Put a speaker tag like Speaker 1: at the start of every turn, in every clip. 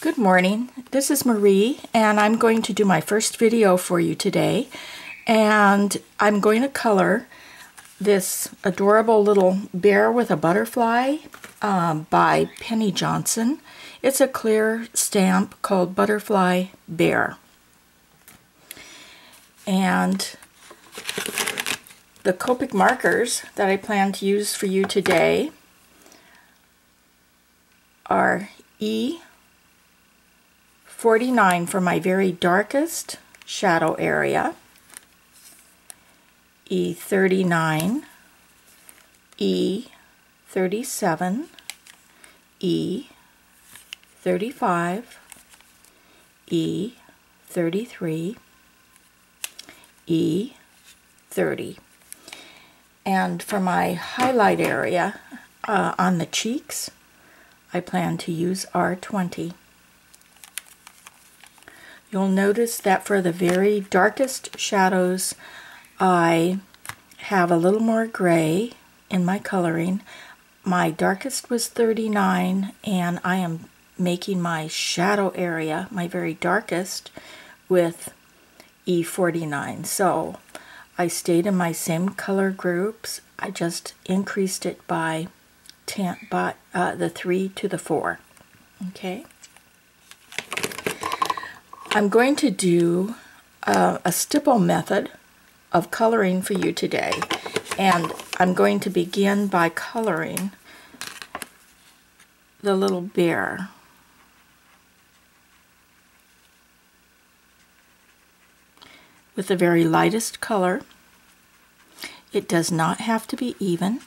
Speaker 1: Good morning, this is Marie and I'm going to do my first video for you today, and I'm going to color this adorable little bear with a butterfly by Penny Johnson. It's a clear stamp called Butterfly Bear, and the Copic markers that I plan to use for you today are E49 for my very darkest shadow area, E39, E37, E35, E33, E30. And for my highlight area on the cheeks, I plan to use R20. You'll notice that for the very darkest shadows, I have a little more gray in my coloring. My darkest was 39, and I am making my shadow area, my very darkest, with E49. So I stayed in my same color groups. I just increased it by 10, the 3 to the 4. Okay. I'm going to do a stipple method of coloring for you today, and I'm going to begin by coloring the little bear. With the very lightest color. It does not have to be even,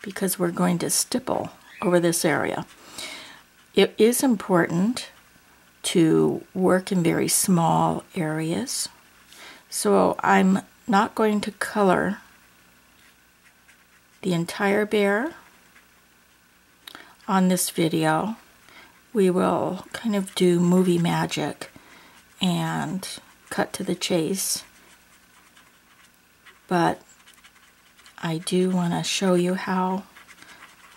Speaker 1: because we're going to stipple over this area. It is important to work in very small areas, so I'm not going to color the entire bear on this video. We will kind of do movie magic and cut to the chase, but I do want to show you how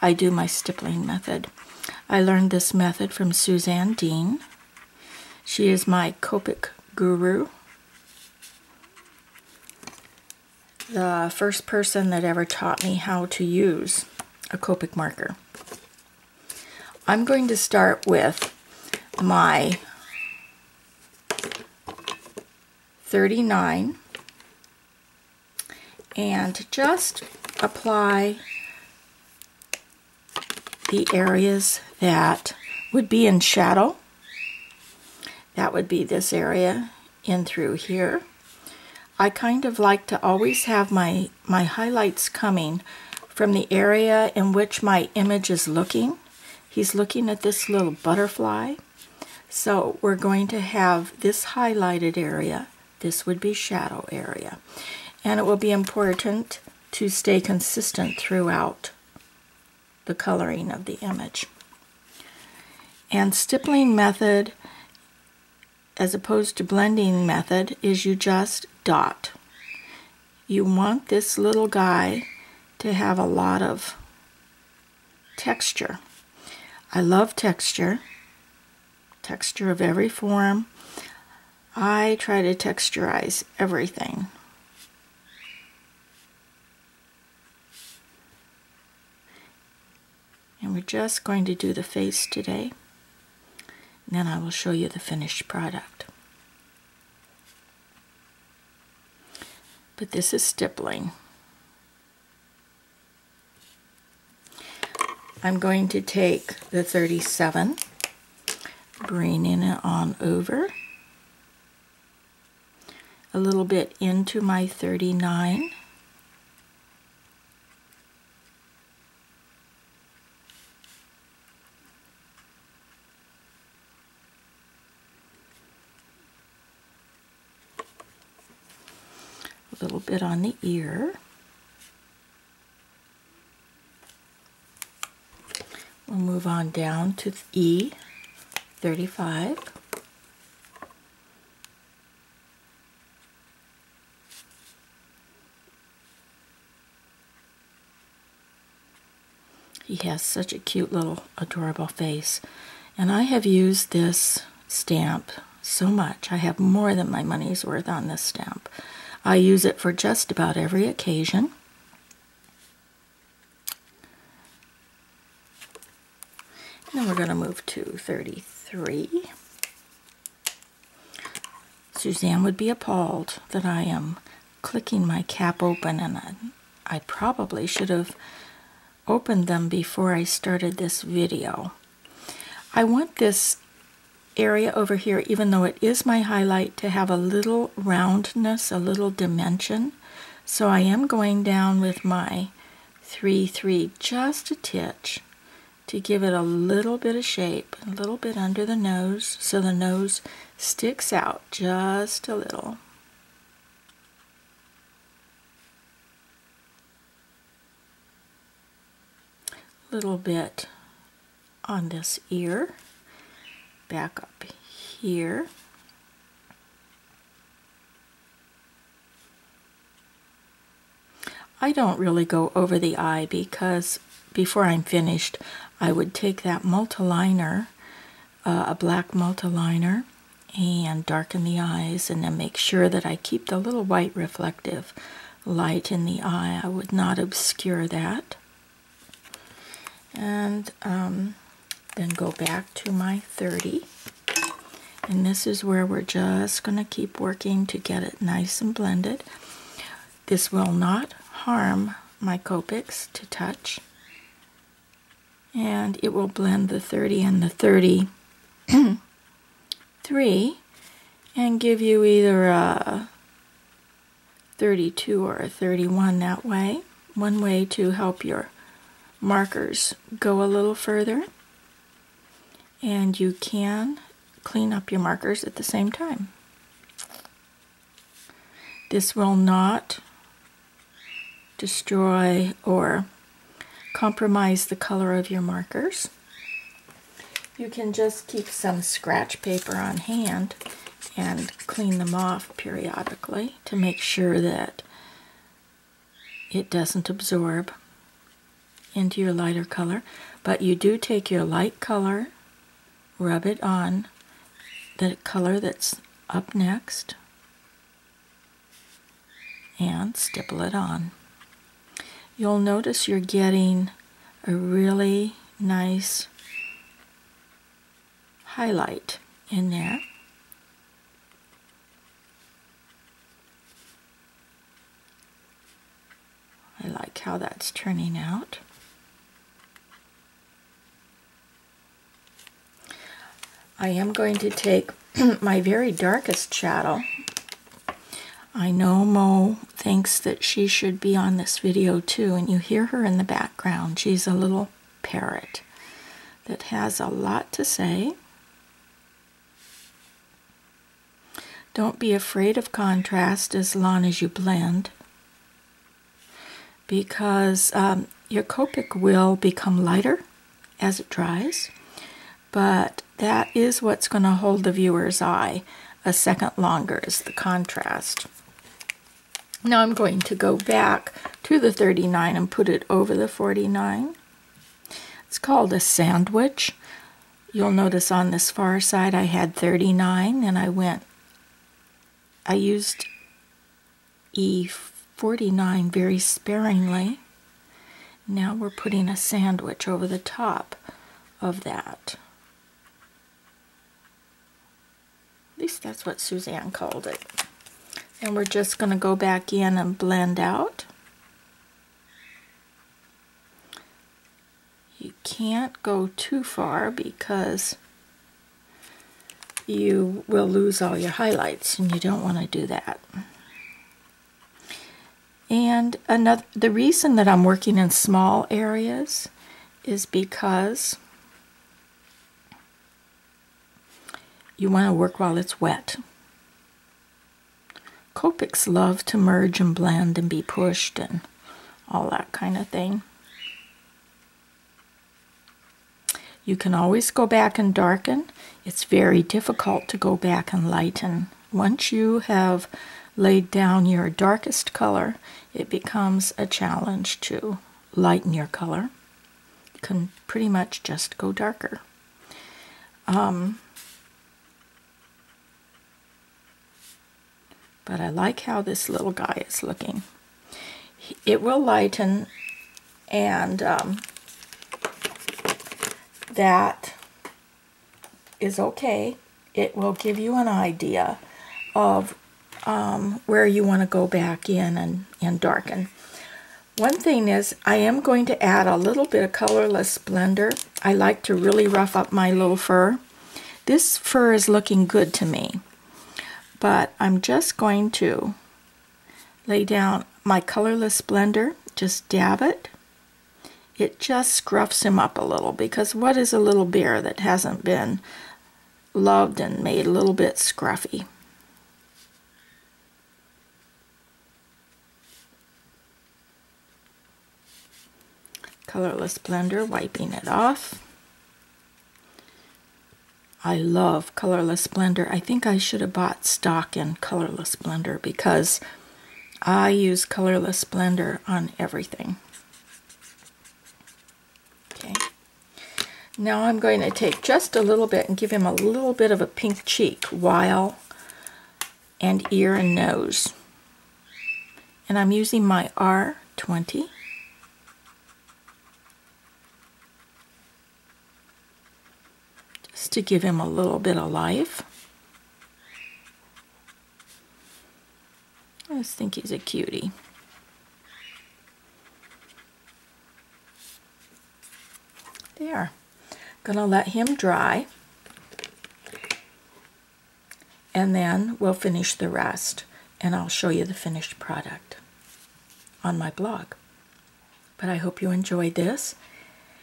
Speaker 1: I do my stippling method. I learned this method from Suzanne Dean. She is my Copic guru, the first person that ever taught me how to use a Copic marker. I'm going to start with my 39 and just apply the areas that would be in shadow. That would be this area in through here. I kind of like to always have my highlights coming from the area in which my image is looking. He's looking at this little butterfly. So we're going to have this highlighted area. This would be shadow area. And it will be important to stay consistent throughout the coloring of the image. And stippling method, as opposed to blending method, is you just dot. You want this little guy to have a lot of texture. I love texture of every form. I try to texturize everything. And we're just going to do the face today. And then I will show you the finished product. But this is stippling. I'm going to take the 37, bringing it on over, a little bit into my 39, a little bit on the ear. We'll move on down to E35. He has such a cute little adorable face. And I have used this stamp so much. I have more than my money's worth on this stamp. I use it for just about every occasion. And then we're going to move to 33. Suzanne would be appalled that I am clicking my cap open, and I probably should have opened them before I started this video. I want this area over here, even though it is my highlight, to have a little roundness, a little dimension. So I am going down with my 3-3 just a titch to give it a little bit of shape, a little bit under the nose, so the nose sticks out just a little. Little bit on this ear, back up here. I don't really go over the eye because before I'm finished, I would take that multiliner, a black multiliner, and darken the eyes, and then make sure that I keep the little white reflective light in the eye. I would not obscure that. And then go back to my 30. And this is where we're just going to keep working to get it nice and blended. This will not harm my Copics to touch. And it will blend the 30 and the 33 and give you either a 32 or a 31 that way. One way to help your markers go a little further, and you can clean up your markers at the same time. This will not destroy or compromise the color of your markers. You can just keep some scratch paper on hand and clean them off periodically to make sure that it doesn't absorb into your lighter color. But you do take your light color, rub it on the color that's up next, and stipple it on. You'll notice you're getting a really nice highlight in there. I like how that's turning out. I am going to take my very darkest shadow. I know Mo thinks that she should be on this video too, and you hear her in the background. She's a little parrot that has a lot to say. Don't be afraid of contrast as long as you blend, because your Copic will become lighter as it dries, but that is what's going to hold the viewer's eye a second longer, is the contrast. Now I'm going to go back to the 39 and put it over the 49. It's called a sandwich. You'll notice on this far side I had 39, and I used E49 very sparingly. Now we're putting a sandwich over the top of that. At least that's what Suzanne called it. And we're just going to go back in and blend out. You can't go too far because you will lose all your highlights, and you don't want to do that. And the reason that I'm working in small areas is because you want to work while it's wet. Copics love to merge and blend and be pushed and all that kind of thing. You can always go back and darken. It's very difficult to go back and lighten. Once you have laid down your darkest color, it becomes a challenge to lighten your color. You can pretty much just go darker. But I like how this little guy is looking. It will lighten, and that is okay. It will give you an idea of where you want to go back in and darken. One thing is, I am going to add a little bit of colorless blender. I like to really rough up my little fur. This fur is looking good to me, but I'm just going to lay down my colorless blender, just dab it. It just scruffs him up a little, because what is a little bear that hasn't been loved and made a little bit scruffy? Colorless blender, wiping it off. I love colorless blender. I think I should have bought stock in colorless blender, because I use colorless blender on everything. Okay. Now I'm going to take just a little bit and give him a little bit of a pink cheek, and ear and nose. And I'm using my R20. Just to give him a little bit of life. I just think he's a cutie. There. Gonna let him dry, and then we'll finish the rest, and I'll show you the finished product on my blog. But I hope you enjoyed this.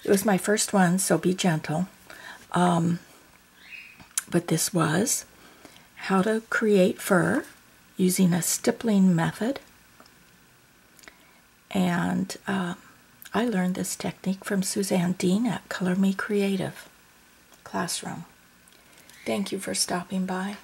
Speaker 1: It was my first one, so be gentle. But this was how to create fur using a stippling method. And I learned this technique from Suzanne Dean at Color Me Creative Classroom. Thank you for stopping by.